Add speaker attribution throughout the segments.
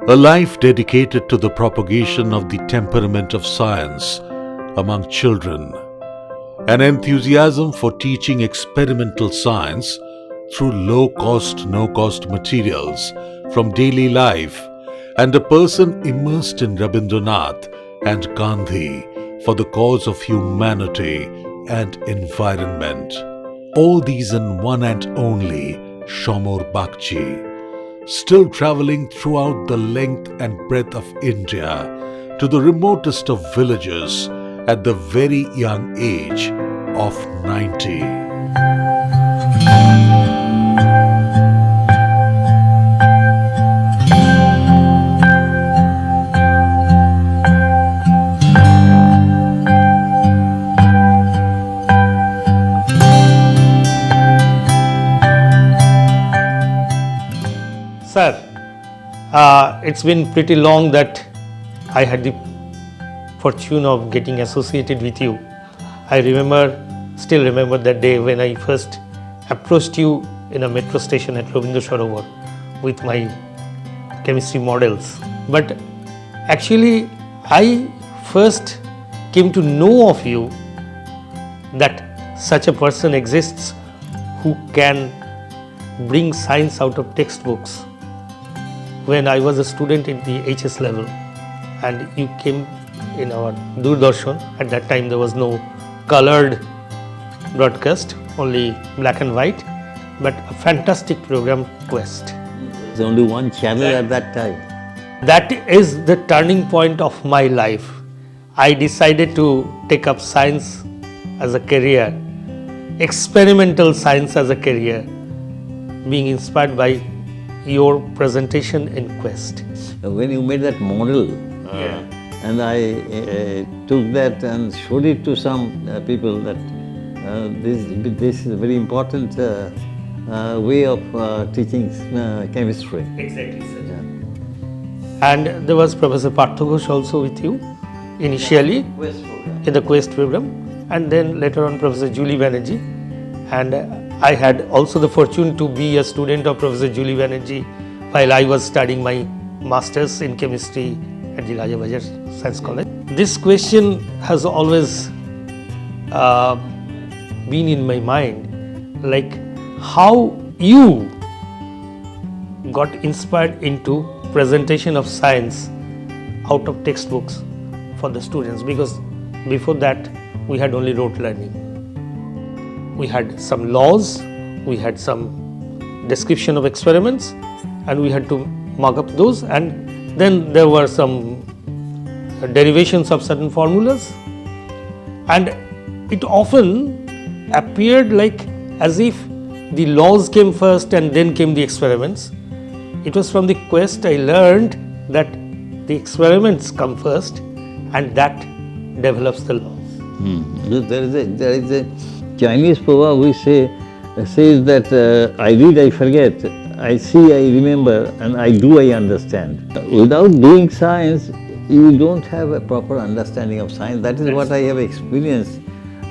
Speaker 1: A life dedicated to the propagation of the temperament of science among children. An enthusiasm for teaching experimental science through low-cost, no-cost materials from daily life, and a person immersed in Rabindranath and Gandhi for the cause of humanity and environment. All these in one and only Samar Bagchi, still travelling throughout the length and breadth of India to the remotest of villages at the very young age of 90.
Speaker 2: Sir, it's been pretty long that I had the fortune of getting associated with you. I still remember that day when I first approached you in a metro station at Rabindranath Sarovar with my chemistry models. But actually, I first came to know of you that such a person exists who can bring science out of textbooks. When I was a student in the HS level and you came in our Doordarshan, at that time there was no colored broadcast, only black and white, but a fantastic program, Quest.
Speaker 3: There's only one channel at that time.
Speaker 2: That is the turning point of my life. I decided to take up science as a career, experimental science as a career, being inspired by your presentation in Quest.
Speaker 3: When you made that model, and I took that and showed it to some people that this is a very important way of teaching chemistry.
Speaker 2: Exactly, sir. Yeah. And there was Professor Parthogosh also with you initially in the Quest program, and then later on Professor Julie Banerjee. And I had also the fortune to be a student of Professor Julie Banerjee while I was studying my masters in chemistry at the Raja Bajar Science College. This question has always been in my mind, like how you got inspired into presentation of science out of textbooks for the students, because before that we had only rote learning. We had some laws, we had some description of experiments, and we had to mark up those, and then there were some derivations of certain formulas, and it often appeared like as if the laws came first and then came the experiments. It was from the Quest I learned that the experiments come first and that develops the laws.
Speaker 3: There is a Chinese proverb which says that I read, I forget, I see, I remember, and I do, I understand. Without doing science, you don't have a proper understanding of science. That is what I have experienced.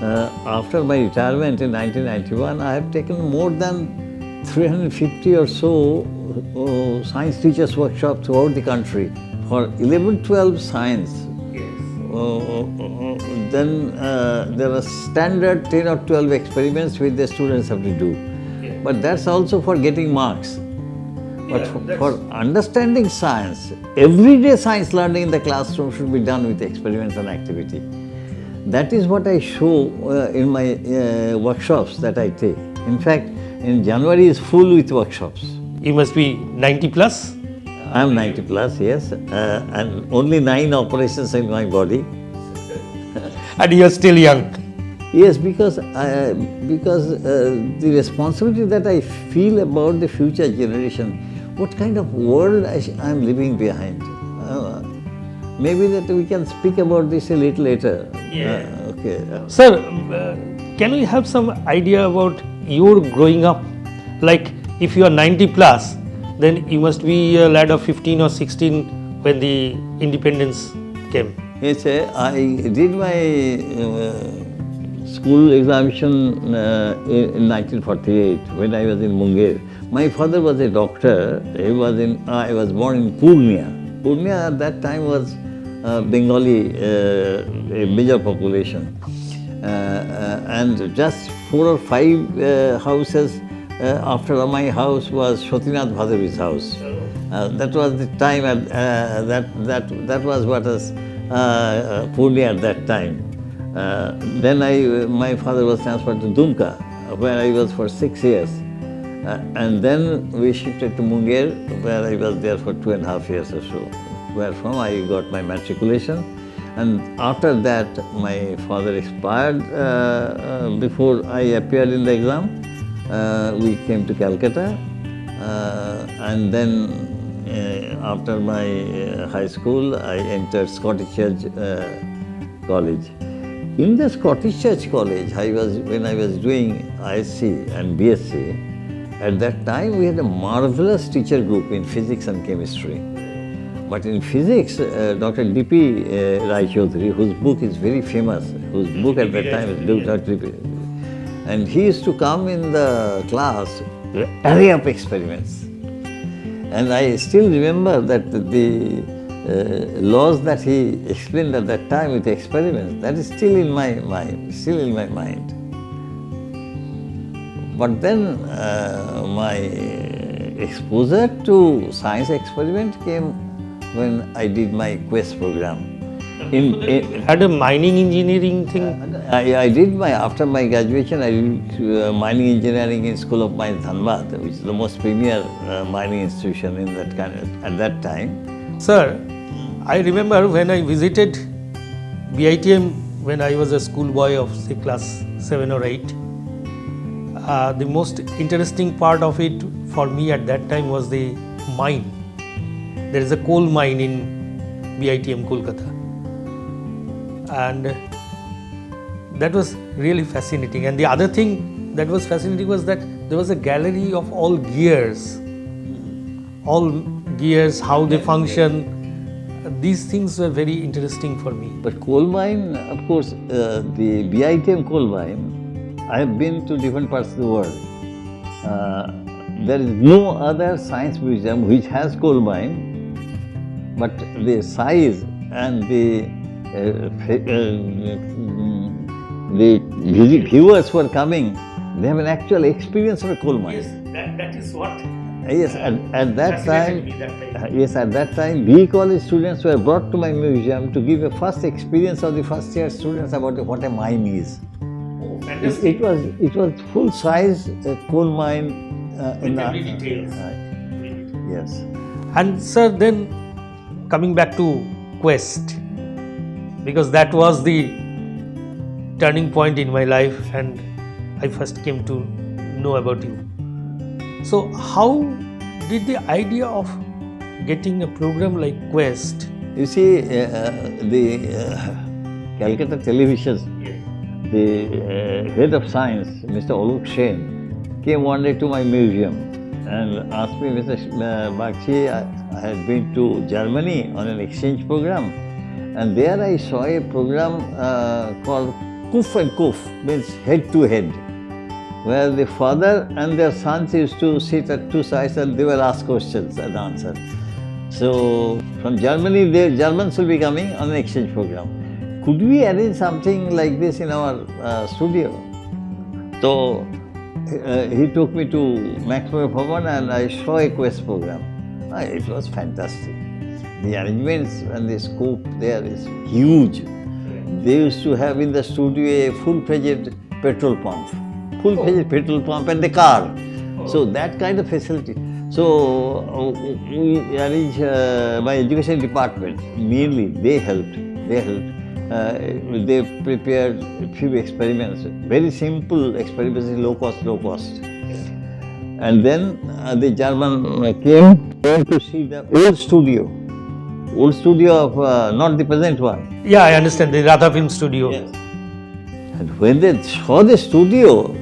Speaker 3: After my retirement in 1991, I have taken more than 350 or so science teachers' workshops throughout the country for 11-12 science. Then there are standard 10 or 12 experiments which the students have to do. But that's also for getting marks. But for understanding science, everyday science learning in the classroom should be done with experiments and activity. That is what I show in my workshops that I take. In fact, in January is full with workshops.
Speaker 2: You must be 90 plus?
Speaker 3: I am 90 plus, yes, and only 9 operations in my body.
Speaker 2: And you are still young.
Speaker 3: Yes, because the responsibility that I feel about the future generation, what kind of world I am leaving behind. Maybe that we can speak about this a little later. Okay.
Speaker 2: Sir, can we have some idea about your growing up? Like if you are 90 plus, then you must be a lad of 15 or 16 when the independence came.
Speaker 3: Yes, I did my school examination in 1948 when I was in Munger. My father was a doctor. I was born in Purnia. Purnia at that time was Bengali, a major population. And just 4 or 5 houses after my house was Shatinath Bhadavi's house. That was the time, that was what was Purnia at that time. Then my father was transferred to Dumka, where I was for 6 years. And then we shifted to Munger, where I was there for 2.5 years or so, where from I got my matriculation. And after that, my father expired before I appeared in the exam. We came to Calcutta, and then after my high school, I entered Scottish Church College. In the Scottish Church College, when I was doing ISc and BSc, at that time we had a marvelous teacher group in physics and chemistry. But in physics, Dr. D.P. Rai Chaudhary, whose book is very famous, whose book at that time is Dr. D.P. And he used to come in the class, array of experiments. And I still remember that the laws that he explained at that time with experiments, that is still in my mind. But then my exposure to science experiment came when I did my Quest program.
Speaker 2: Had a mining engineering thing?
Speaker 3: I did after my graduation, I did mining engineering in School of Mines, Dhanbad, which is the most premier mining institution in that at that time.
Speaker 2: Sir, I remember when I visited BITM when I was a schoolboy of say class 7 or 8. The most interesting part of it for me at that time was the mine. There is a coal mine in BITM Kolkata, and that was really fascinating. And the other thing that was fascinating was that there was a gallery of all gears, how they function. These things were very interesting for me.
Speaker 3: But coal mine, of course, the BITM coal mine, I have been to different parts of the world. There is no other science museum which has coal mine, but the size and the viewers who are coming, they have an actual experience of a coal mine.
Speaker 2: Yes, that is what.
Speaker 3: Yes, at that time, yes, at that time, BE college students were brought to my museum to give a first experience of the first year students about what a mine is. It was full size coal mine
Speaker 2: with every details.
Speaker 3: Yes.
Speaker 2: And sir, then coming back to Quest, because that was the turning point in my life and I first came to know about you. So how did the idea of getting a program like Quest?
Speaker 3: You see, the Calcutta television, the head of science, Mr. Alok Sen, came one day to my museum and asked me, Mr. Bagchi, I had been to Germany on an exchange program, and there I saw a program called Kuf and Kuf, means head to head, where the father and their sons used to sit at two sides and they will ask questions and answer. So from Germany, the Germans will be coming on an exchange program. Could we arrange something like this in our studio? So he took me to Maxwell Bhavan and I saw a Quest program. It was fantastic. The arrangements and the scope there is huge. They used to have in the studio a full-fledged petrol pump. Full-fledged petrol pump and the car. So that kind of facility. So we arranged my education department. Mainly they helped. They prepared a few experiments, very simple experiments, low cost. And then the German came to see the old studio of not the present one.
Speaker 2: Yeah, I understand, the Radha Film Studio.
Speaker 3: Yes. And when they saw the studio,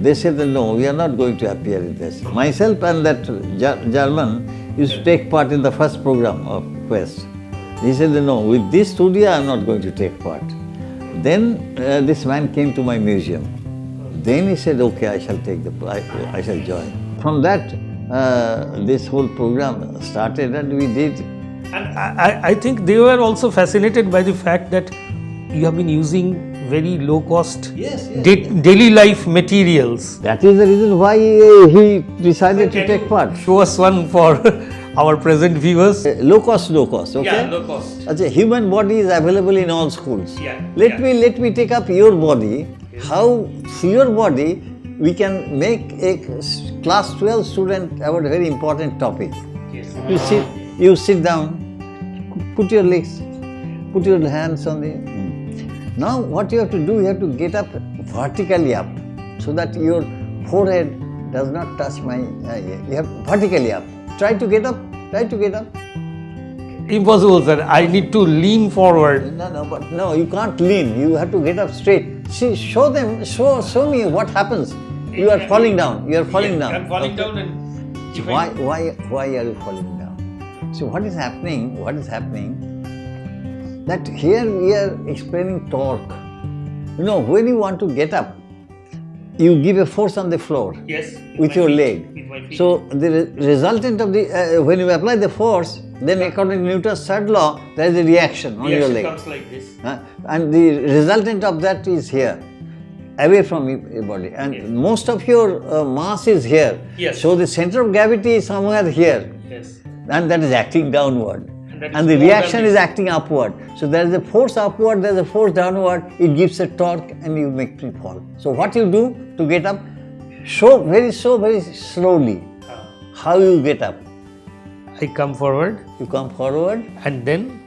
Speaker 3: they said that no, we are not going to appear in this. Myself and that German used to take part in the first program of Quest. He said that no, with this studio I am not going to take part. Then this man came to my museum. Then he said, okay, I shall join. From that, this whole program started and we did.
Speaker 2: And I think they were also fascinated by the fact that you have been using very low cost daily life materials.
Speaker 3: That is the reason why he decided to take part.
Speaker 2: Show us one for our present viewers.
Speaker 3: Low cost, okay?
Speaker 2: Yeah, low cost.
Speaker 3: Achha, human body is available in all schools.
Speaker 2: Yeah,
Speaker 3: Let me take up your body. How through your body we can make a class 12 student about a very important topic.
Speaker 2: Yes.
Speaker 3: You sit down, put your legs, put your hands on the. Now what you have to do, you have to get up vertically up so that your forehead does not touch my. You have vertically up. Try to get up.
Speaker 2: Impossible, sir. I need to lean forward.
Speaker 3: No, you can't lean. You have to get up straight. See, show me what happens. You are falling down. You are falling down.
Speaker 2: I'm falling down and.
Speaker 3: Why are you falling down? So what is happening? That here we are explaining torque. You know, when you want to get up, you give a force on the floor.
Speaker 2: Yes.
Speaker 3: With your leg.
Speaker 2: With my feet.
Speaker 3: So the resultant of the when you apply the force, then according to Newton's third law, there is a reaction on your leg.
Speaker 2: Comes like this.
Speaker 3: And the resultant of that is here, away from your body. And most of your mass is here.
Speaker 2: Yes.
Speaker 3: So the center of gravity is somewhere here.
Speaker 2: Yes.
Speaker 3: And that is acting downward.
Speaker 2: that
Speaker 3: And
Speaker 2: is
Speaker 3: the
Speaker 2: more
Speaker 3: reaction
Speaker 2: than
Speaker 3: is
Speaker 2: this.
Speaker 3: acting upward. So there is a force upward, there is a force downward. It gives a torque and you make me fall. So what you do to get up, show very slowly how you get up.
Speaker 2: I come forward
Speaker 3: You come forward,
Speaker 2: and then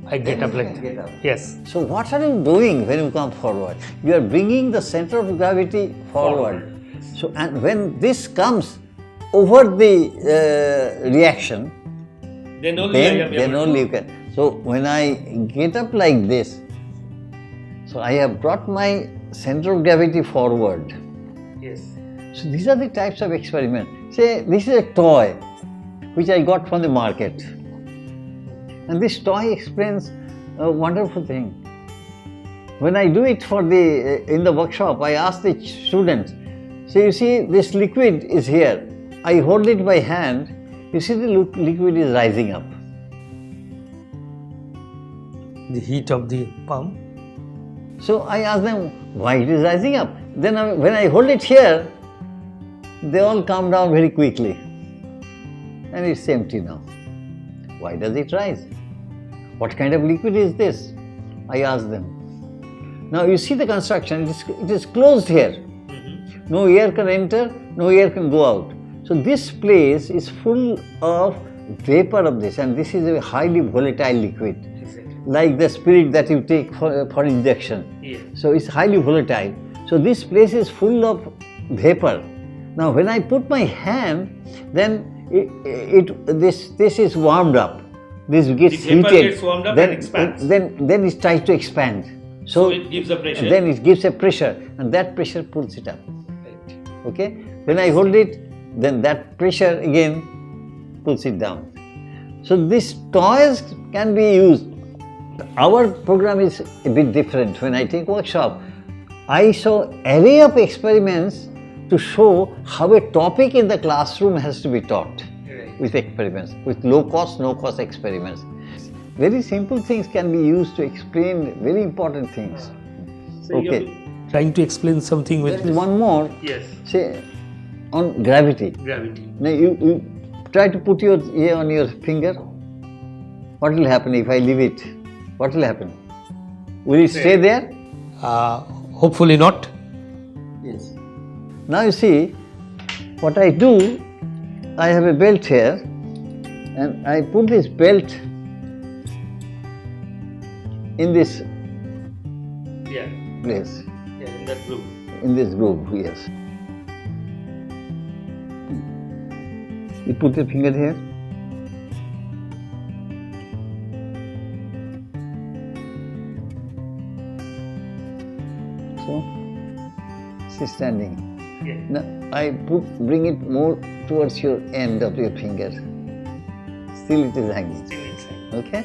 Speaker 2: I get up like
Speaker 3: get
Speaker 2: that.
Speaker 3: up.
Speaker 2: Yes.
Speaker 3: So what are you doing when you come forward? You are bringing the center of gravity forward. So and when this comes over the reaction,
Speaker 2: Then
Speaker 3: then only you can. So when I get up like this, so I have brought my center of gravity forward.
Speaker 2: Yes.
Speaker 3: So these are the types of experiment. Say this is a toy which I got from the market. And this toy explains a wonderful thing. When I do it for in the workshop, I ask the students, so you see this liquid is here. I hold it by hand, you see the liquid is rising up.
Speaker 2: The heat of the pump.
Speaker 3: So I ask them why it is rising up. Then when I hold it here, they all come down very quickly. And it's empty now. Why does it rise? What kind of liquid is this? I ask them. Now you see the construction, it is closed here. No air can enter, no air can go out. So this place is full of vapor of this, and this is a highly volatile liquid.
Speaker 2: Exactly.
Speaker 3: Like the spirit that you take for injection.
Speaker 2: Yeah.
Speaker 3: So it's highly volatile. So this place is full of vapor. Now when I put my hand, then this is warmed up. This gets
Speaker 2: The vapor
Speaker 3: heated.
Speaker 2: gets warmed up
Speaker 3: then,
Speaker 2: and expands.
Speaker 3: Then it tries to expand.
Speaker 2: So it gives a pressure.
Speaker 3: Then it gives a pressure, and that pressure pulls it up.
Speaker 2: Right.
Speaker 3: Okay? When I hold it, then that pressure again pulls it down. So these toys can be used. Our program is a bit different. When I take workshop, I show array of experiments to show how a topic in the classroom has to be taught.
Speaker 2: Right.
Speaker 3: With experiments, with low cost, no cost experiments. Very simple things can be used to explain very important things.
Speaker 2: So
Speaker 3: Okay.
Speaker 2: you're trying to explain something with
Speaker 3: There is one more,
Speaker 2: Yes.
Speaker 3: say, on gravity.
Speaker 2: Gravity.
Speaker 3: Now you try to put your ear on your finger. What will happen if I leave it? What will happen? Will it stay there?
Speaker 2: Hopefully not.
Speaker 3: Yes. Now you see, what I do, I have a belt here, and I put this belt in this
Speaker 2: Yeah.
Speaker 3: place,
Speaker 2: Yeah, in that group.
Speaker 3: in this groove, yes. You put your finger here. So, she's standing.
Speaker 2: Yeah.
Speaker 3: Now, I bring it more towards your end of your finger. Still it is hanging.
Speaker 2: Still inside.
Speaker 3: Okay?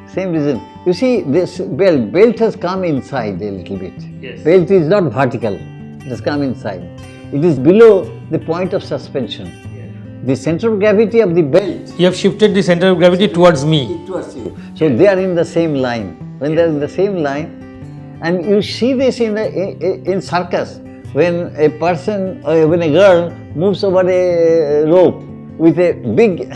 Speaker 3: Same reason. You see, this belt has come inside a little bit.
Speaker 2: Yes.
Speaker 3: Belt is not vertical. It has come inside. It is below the point of suspension.
Speaker 2: Yeah.
Speaker 3: the center of gravity of the belt
Speaker 2: You have shifted the center of gravity towards me.
Speaker 3: towards you. So they are in the same line. When they are in the same line, and you see this in circus, when a person, when a girl moves over a rope with a big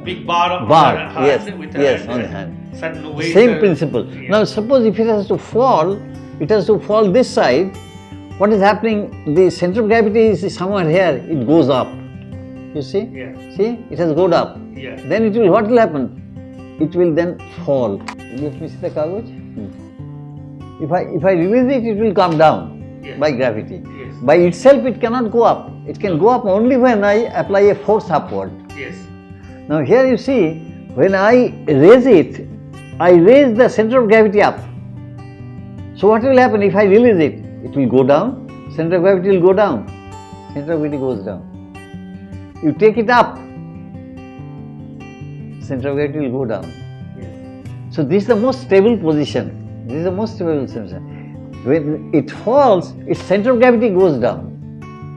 Speaker 2: Big bar on
Speaker 3: bar,
Speaker 2: her hand,
Speaker 3: yes,
Speaker 2: with her
Speaker 3: yes,
Speaker 2: hand,
Speaker 3: on the hand.
Speaker 2: certain weight,
Speaker 3: Same principle.
Speaker 2: yeah.
Speaker 3: Now suppose if it has to fall this side, what is happening? The center of gravity is somewhere here, it goes up. You see?
Speaker 2: Yeah.
Speaker 3: See? It has gone up.
Speaker 2: Yeah.
Speaker 3: Then it will, what will happen? It will then fall. Let me see the kagaj. If I release it, it will come down
Speaker 2: Yeah.
Speaker 3: by gravity.
Speaker 2: Yes.
Speaker 3: By itself, it cannot go up. It can go up only when I apply a force upward.
Speaker 2: Yes.
Speaker 3: Now here you see, when I raise it, I raise the center of gravity up. So what will happen if I release it? It will go down, center of gravity will go down, center of gravity goes down. You take it up, center of gravity will go down.
Speaker 2: Yes.
Speaker 3: So this is the most stable position. This is the most stable position. When it falls, its center of gravity goes down.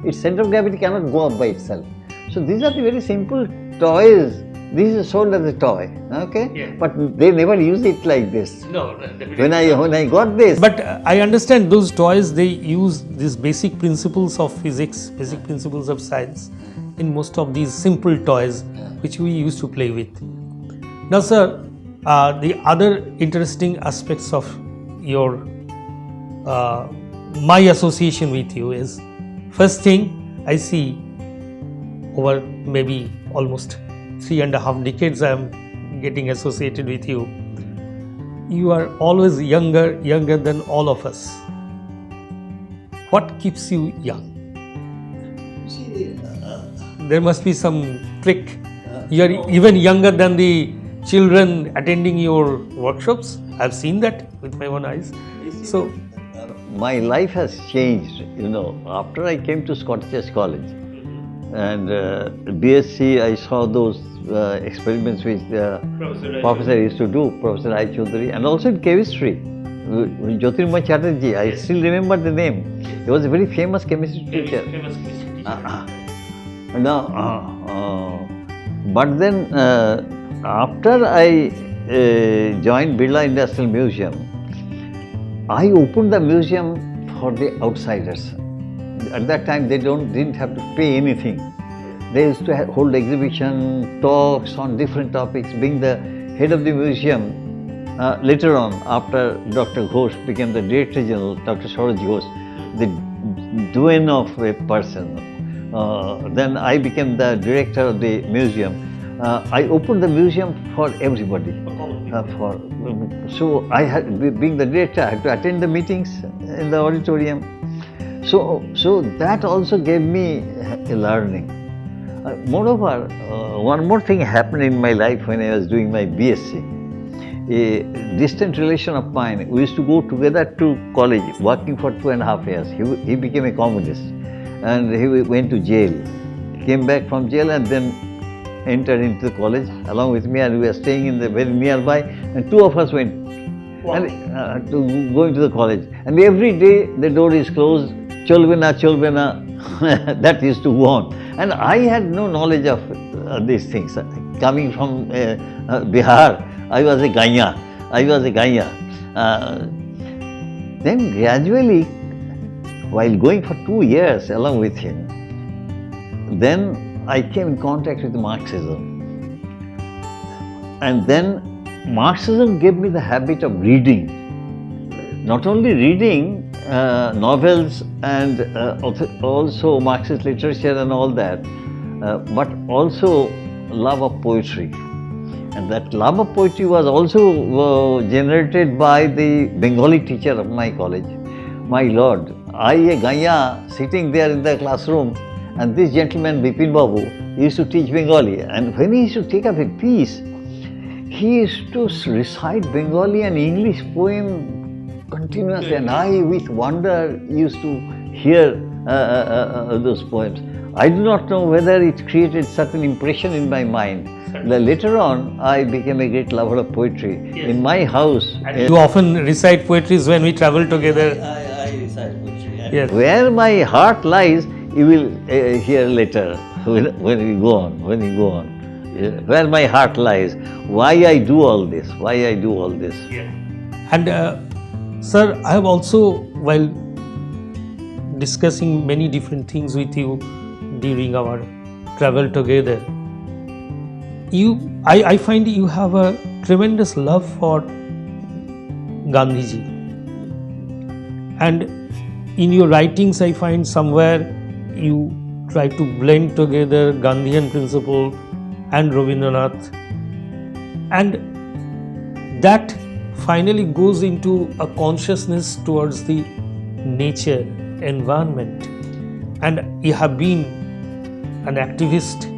Speaker 3: Its center of gravity cannot go up by itself. So these are the very simple toys. This is sold as a toy, okay?
Speaker 2: Yeah.
Speaker 3: But they never use it like this.
Speaker 2: No, definitely.
Speaker 3: When I got this,
Speaker 2: But I understand those toys, they use these basic principles of physics, basic principles of science in most of these simple toys which we used to play with. Now, sir, the other interesting aspects of your my association with you is, first thing I see, over maybe almost 3.5 decades I am getting associated with you. You are always younger than all of us. What keeps you young? There must be some trick. You are even younger than the children attending your workshops. I've seen that with my own eyes. So,
Speaker 3: my life has changed, after I came to Scottish College and BSc, I saw those experiments which the professor used to do, Professor I. Chaudhary, and also in chemistry. Jyotirmoy Chatterjee, I still remember the name. He was a very famous chemistry teacher. But then after I joined Birla Industrial Museum, I opened the museum for the outsiders. At that time, they didn't have to pay anything. They used to hold exhibition, talks on different topics. Being the head of the museum, later on, after Dr. Ghosh became the Director General, Dr. Saroj Ghosh, the doyen of a person. Then I became the director of the museum. I opened the museum for everybody. So I had, being the director, I had to attend the meetings in the auditorium. So that also gave me a learning. Moreover, one more thing happened in my life when I was doing my BSc. A distant relation of mine, we used to go together to college, working for 2.5 years. He became a communist and he went to jail. Came back from jail and then entered into the college along with me, and we were staying in the very nearby, and two of us went and, to going to the college. And every day the door is closed, cholbena, that used to go on. And I had no knowledge of these things. Coming from Bihar, I was a Ganya. Then gradually, while going for 2 years along with him, then I came in contact with Marxism. And then Marxism gave me the habit of reading. Not only reading novels and also Marxist literature and all that, but also love of poetry. And that love of poetry was also generated by the Bengali teacher of my college. My lord, I, a Ganya, sitting there in the classroom, and this gentleman, Bipin Babu, used to teach Bengali. And when he used to take up a piece, he used to recite Bengali and English poem continuously. And I, with wonder, used to hear those poems. I do not know whether it created certain impression in my mind. Later on, I became a great lover of poetry. Yes. In my house.
Speaker 2: You often recite poetry when we travel together.
Speaker 3: I recite poetry.
Speaker 2: Yes.
Speaker 3: Where my heart lies, you will hear later. when we go on, where my heart lies, why I do all this,
Speaker 2: And sir, I have also, while discussing many different things with you during our travel together, I find you have a tremendous love for Gandhiji. And in your writings, I find somewhere you try to blend together Gandhian principle and Rabindranath, and that finally goes into a consciousness towards the nature, environment, and you have been an activist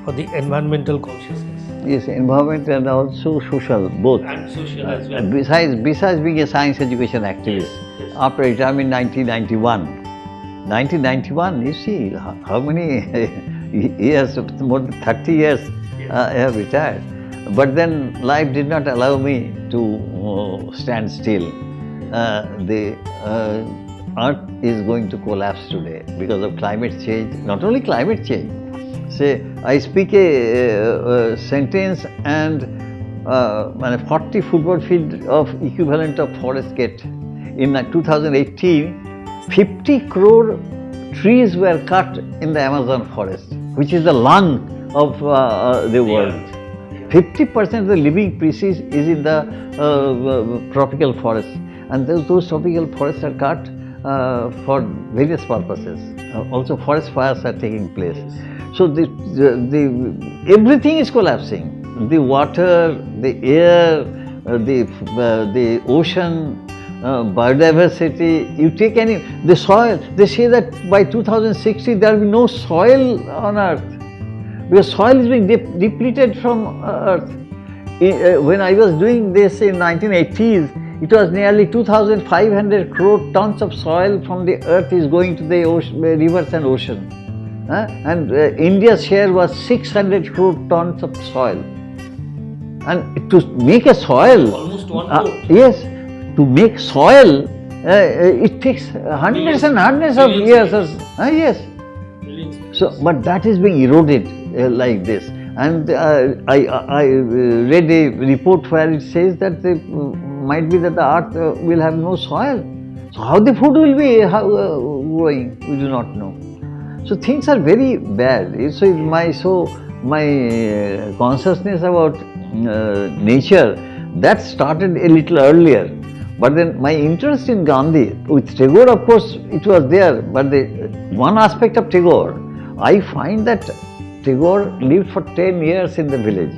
Speaker 2: for the environmental consciousness.
Speaker 3: Yes, environment and also social, both.
Speaker 2: And social as well.
Speaker 3: Besides being a science education activist,
Speaker 2: Yes.
Speaker 3: after retirement in 1991, you see how many years, more than 30 years I have retired. But then life did not allow me to stand still. The earth is going to collapse today because of climate change, not only climate change. Say, I speak a sentence and 40 football field of equivalent of forest get. In 2018, 50 crore trees were cut in the Amazon forest, which is the lung of the world. 50% of the living species is in the tropical forest, and those tropical forests are cut for various purposes. Also, forest fires are taking place. So everything is collapsing. The water, the air, the ocean, biodiversity. You take the soil. They say that by 2060 there will be no soil on earth, because soil is being depleted from earth. When I was doing this in 1980s, it was nearly 2,500 crore tons of soil from the earth is going to the rivers and ocean. And India's share was 600 crore tons of soil. And to make a soil,
Speaker 2: Almost 1 crore.
Speaker 3: yes, to make soil, it takes hundreds and hundreds of years. Yes. So, but that is being eroded like this. And I read a report where it says that might be that the earth will have no soil. So how the food will be growing, we do not know. So things are very bad. So my consciousness about nature, that started a little earlier. But then my interest in Gandhi, with Tagore of course it was there, but the one aspect of Tagore, I find that Tagore lived for 10 years in the village,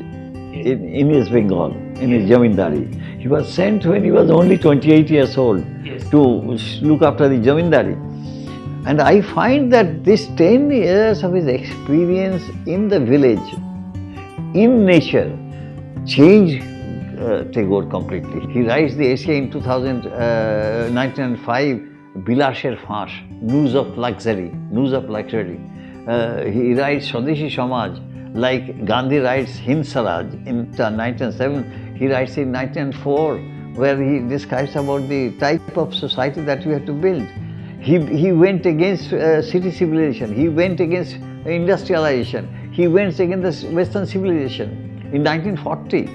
Speaker 3: in East Bengal, in his Jamindari. He was sent when he was only 28 years old to look after the Jamindari. And I find that this 10 years of his experience in the village, in nature, changed Tagore completely. He writes the essay in 1905, Bilasher Fash, News of Luxury. He writes Swadeshi Samaj, like Gandhi writes Hind Swaraj in 1907. He writes in 1904, where he describes about the type of society that we have to build. He went against city civilization, he went against industrialization, he went against the Western civilization. In 1940,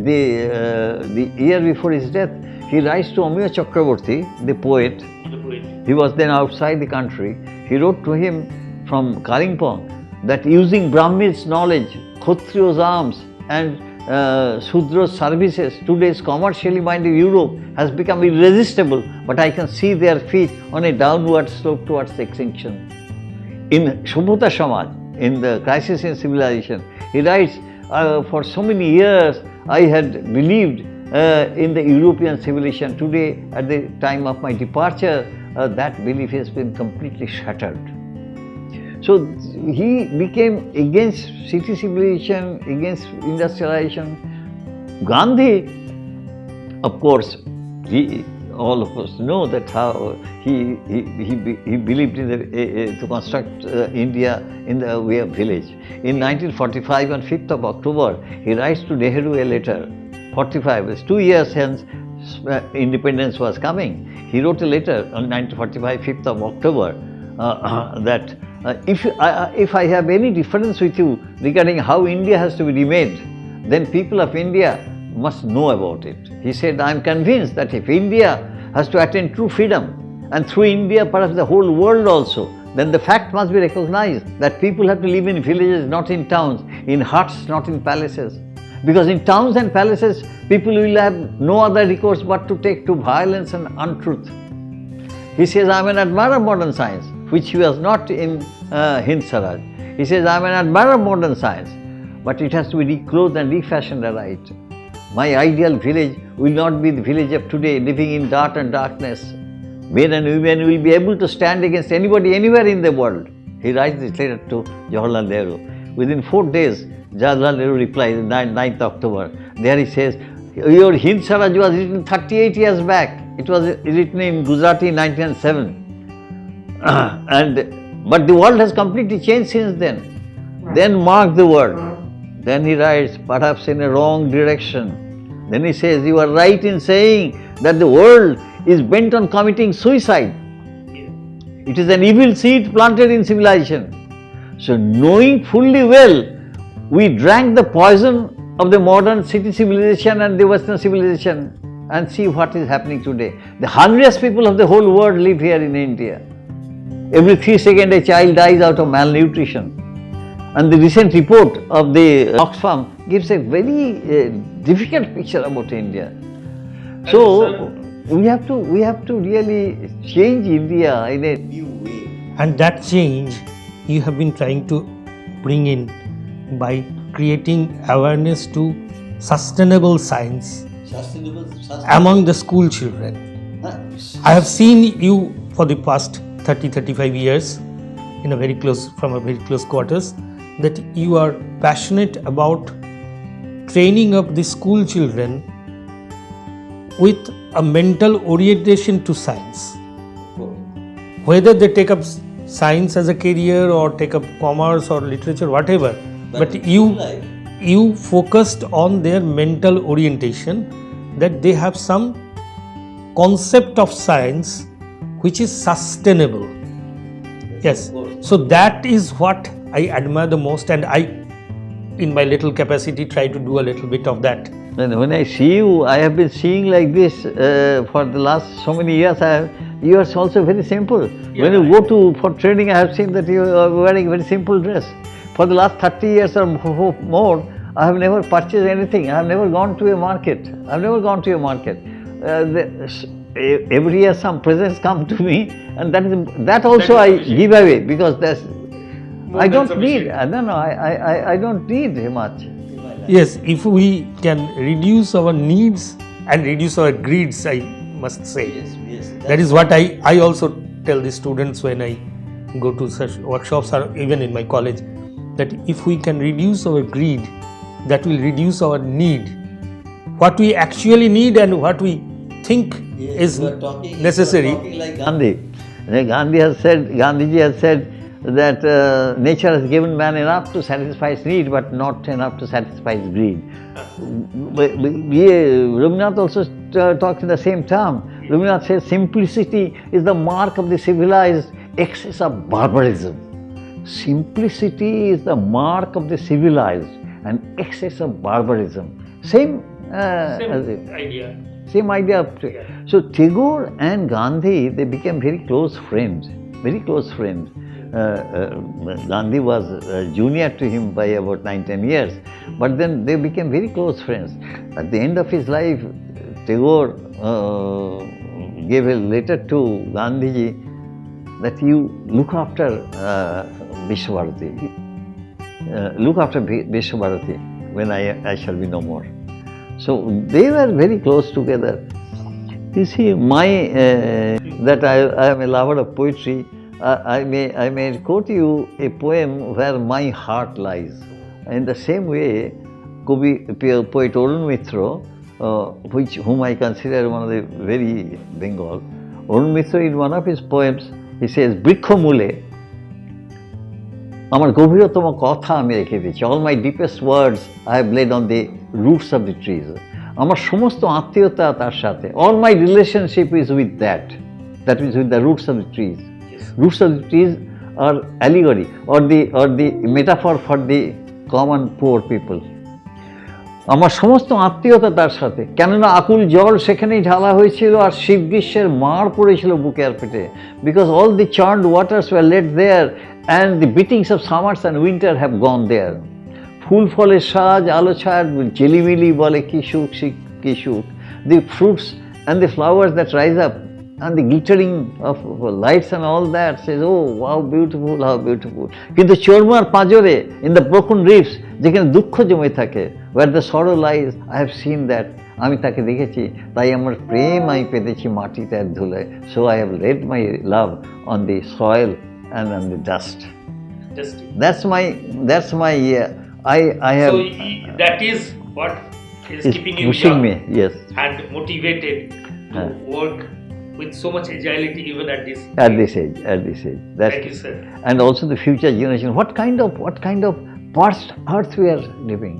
Speaker 3: the year before his death, he writes to Amiya Chakraborty, the poet. He was then outside the country. He wrote to him from Kalimpong that using Brahmin's knowledge, Kshatriya's arms and Sudra's services, today's commercially minded Europe has become irresistible, but I can see their feet on a downward slope towards extinction. In Shubhata Samaj, in the Crisis in Civilization, he writes, for so many years I had believed in the European civilization. Today, at the time of my departure, that belief has been completely shattered. So he became against city civilization, against industrialization. Gandhi, of course, all of us know that how he believed in to construct India in the way of village. In 1945, on 5th of October, he writes to Nehru a letter. 45, it's 2 years since independence was coming. He wrote a letter on 1945, 5th of October, that if I have any difference with you regarding how India has to be remade, then people of India must know about it. He said, I am convinced that if India has to attain true freedom, and through India perhaps the whole world also, then the fact must be recognized that people have to live in villages, not in towns, in huts, not in palaces. Because in towns and palaces, people will have no other recourse but to take to violence and untruth. He says, I am an admirer of modern science, which he was not in Hind Swaraj. He says, I am an admirer of modern science, but it has to be reclothed and refashioned aright. My ideal village will not be the village of today, living in dirt and darkness. Men and women will be able to stand against anybody, anywhere in the world. He writes this letter to Jawaharlal Nehru. Within 4 days, Jawaharlal Nehru replies, 9th October. There he says, your Hind Swaraj was written 38 years back. It was written in Gujarati in 1907. But the world has completely changed since then. Then mark the word. Then he writes, perhaps in a wrong direction. Then he says, you are right in saying that the world is bent on committing suicide. It is an evil seed planted in civilization. So knowing fully well, we drank the poison of the modern city civilization and the Western civilization, and see what is happening today. The hungriest people of the whole world live here in India. Every 3 seconds a child dies out of malnutrition. And the recent report of the Oxfam gives a very difficult picture about India. So we have to really change India in a new way.
Speaker 2: And that change you have been trying to bring in by creating awareness to sustainable science among the school children. I have seen you for the past 30-35 years in from a very close quarters, that you are passionate about training up the school children with a mental orientation to science. Whether they take up science as a career or take up commerce or literature, whatever, but you focused on their mental orientation, that they have some concept of science which is sustainable. Yes, so that is what I admire the most, and I, in my little capacity, try to do a little bit of that.
Speaker 3: And when I see you, I have been seeing like this for the last so many years. You are also very simple. Yeah, when you go for training, I have seen that you are wearing a very simple dress. For the last 30 years or more, I have never purchased anything. I have never gone to a market. Every year some presents come to me, and that also I give away, because I don't need. I don't need much.
Speaker 2: Yes, if we can reduce our needs and reduce our greeds, I must say. Yes, that is what I also tell the students when I go to such workshops or even in my college, that if we can reduce our greed, that will reduce our need. What we actually need and what we think is necessary.
Speaker 3: Like Gandhi. Gandhiji has said that nature has given man enough to satisfy his need, but not enough to satisfy his greed. Rabindranath also talks in the same term. Rabindranath says simplicity is the mark of the civilized, excess of barbarism. Simplicity is the mark of the civilized and excess of barbarism. Same idea. So Tagore and Gandhi, they became very close friends. Gandhi was junior to him by about 9-10 years, but then they became very close friends. At the end of his life, Tagore gave a letter to Gandhiji that you look after Vishwabharati. When I shall be no more. So they were very close together. You see, that I am a lover of poetry. I may quote you a poem where my heart lies. In the same way, poet Arun Mitra, whom I consider one of the very Bengal, Arun Mitra, in one of his poems, he says, Brikho Mule, Amar Gobhirotama Kotha ami rekhe diyechi. All my deepest words I have laid on the roots of the trees. Amar somosto attiyota tar sathe. All my relationship is with that is with the roots of the trees. Roots of the trees are allegory or the metaphor for the common poor people. আমার সমস্ত আত্মীয়তা তার সাথে, কেননা আকুল জল সেখানেই ঢালা হয়েছিল আর শীত গ্রীষ্মের মার পড়েছিল বুকে আর পেটে, because all the churned waters were let there and the beatings of summers and winter have gone there. ফুল ফলের সাজ আলো ছায়ার ঝিলিমিলি বলে কি সুখ কি সুখ, the fruits and the flowers that rise up and the glittering of lights and all that says, oh, how beautiful, how beautiful. কিন্তু চর্মার পাঁজরে, in the broken reefs, যেখানে দুঃখ জমে থাকে, where the sorrow lies, I have seen that. আমি তাকে দেখেছি, তাই আমার প্রেম আমি পেতেছি মাটিতে আর ধুলায়. So I have laid my love on the soil and on the dust. That's my I have.
Speaker 2: So that is what is keeping you
Speaker 3: pushing
Speaker 2: young
Speaker 3: me, yes,
Speaker 2: and motivated to work with so much agility even at this
Speaker 3: age. That's
Speaker 2: Thank you, sir.
Speaker 3: And also the future generation. What kind of parched earth we are living.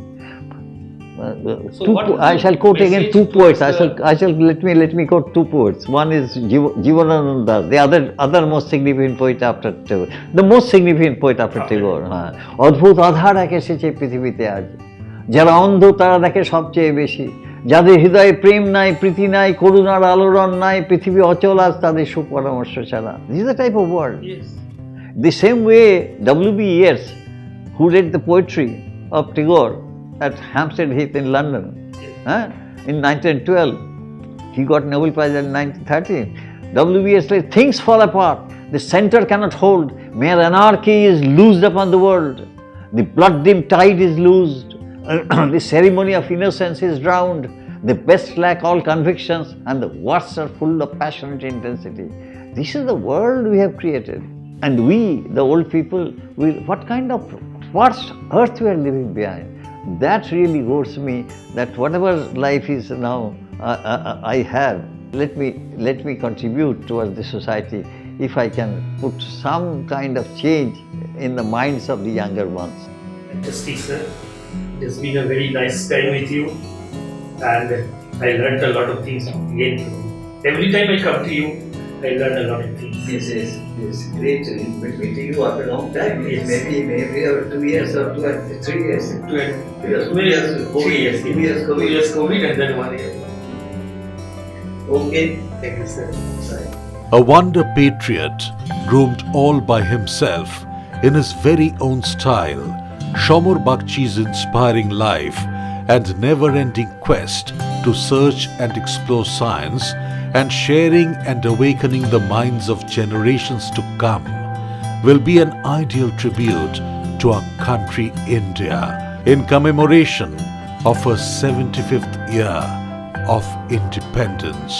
Speaker 2: So
Speaker 3: I shall quote again two poets. I shall let me quote two poets. One is Jivanananda, the other most significant poet after Tagore. The most significant poet after Tagore. অদ্ভুত আধার এক এসেছে পৃথিবীতে আজ, যারা অন্ধ তারা দেখে সবচেয়ে বেশি, যাদের হৃদয়ে প্রেম নাই, প্রীতি নাই, করুণার আলোড়ন নাই, পৃথিবী অচল আজ তাদের সুপরামর্শ ছাড়া. This is the type of world.
Speaker 2: Yes.
Speaker 3: The same way W.B. Yeats, who read the poetry of Tagore at Hampstead Heath in London, in 1912, he got Nobel Prize in 1913. W.B. Yeats said, things fall apart, the center cannot hold, mere anarchy is loosed upon the world, the blood-dim tide is loosed, the ceremony of innocence is drowned, the best lack all convictions, and the worst are full of passionate intensity. This is the world we have created. And we, the old people, what kind of parched earth we are living behind. That really goes me, that whatever life is now I have, let me contribute towards the society if I can put some kind of change in the minds of the younger ones.
Speaker 2: Fantastic, sir. It has been a very nice time with you, and I learned a lot of things again from you. Every time I come to you, I learn a lot of things.
Speaker 3: Yes, great meeting you after a long time.
Speaker 2: Yes.
Speaker 3: Maybe 2 years or 3 years.
Speaker 2: 2 years COVID and then 1 year.
Speaker 3: Okay.
Speaker 2: Thank you, sir.
Speaker 3: Bye.
Speaker 1: A wonder patriot, groomed all by himself in his very own style, Samar Bagchi's inspiring life and never-ending quest to search and explore science and sharing and awakening the minds of generations to come will be an ideal tribute to our country India in commemoration of her 75th year of independence.